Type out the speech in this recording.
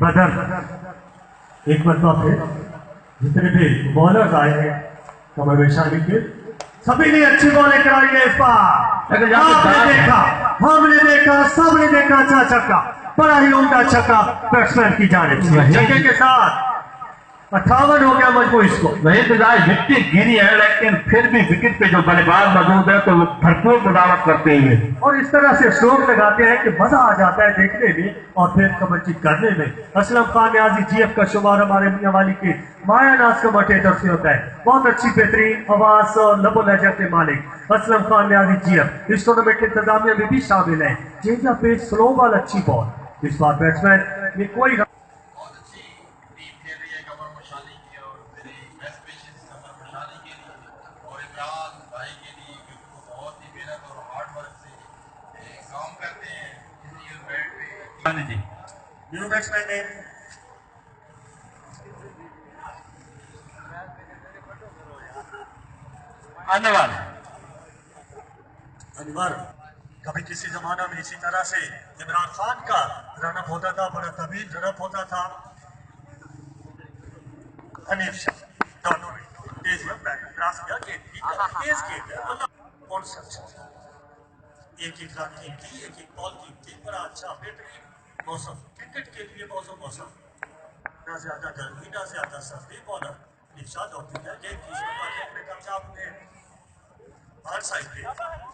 बदर एक मरतबा फिर जितने भी बॉलर्स आए हैं कमर वैशाली के सभी ने अच्छी बॉलिंग कराई है इस बार। हमने देखा सबने देखा अच्छा छक्का, बड़ा ही उम्दा छक्का बैट्समैन की जानिब से। छक्के के साथ 58 हो गया मजबूत इसको। वही तो विकेट गिरी है लेकिन फिर भी विकेट पे जो बल्लेबाज मौजूद है तो वो भरपूर मुदावत करते हैं और इस तरह से स्ट्रोक लगाते हैं कि मजा आ जाता है देखने में और फिर कमरची करने में। असलम खान न्याजी जीएफ का शुमार हमारे मियां वाली के माया नाज कमेंटेटर से होता है। बहुत अच्छी बेहतरीन आवाज और लबो लहजा के मालिक असलम खान न्याजी जीएफ इस टूर्नामेंट के इंतजामिया में भी शामिल है। चेंजा पे स्लो बॉल अच्छी बॉल इस बार बैट्समैन ने कोई न्यू बैट्समैन ने अनवर कभी किसी जमाना में इसी तरह से इमरान खान का रनअप होता था, बड़ा तवील रनअप होता था। हनीफ शाह तेज क्रॉस किया तेज एक एक रन की एक एक बॉल की बड़ा अच्छा बेहतरीन मौसम क्रिकेट के लिए मौसम ना ज्यादा गर्मी ना ज्यादा सर्दी। बॉलर निशाद होती है गेंद की कामयाब साइड पे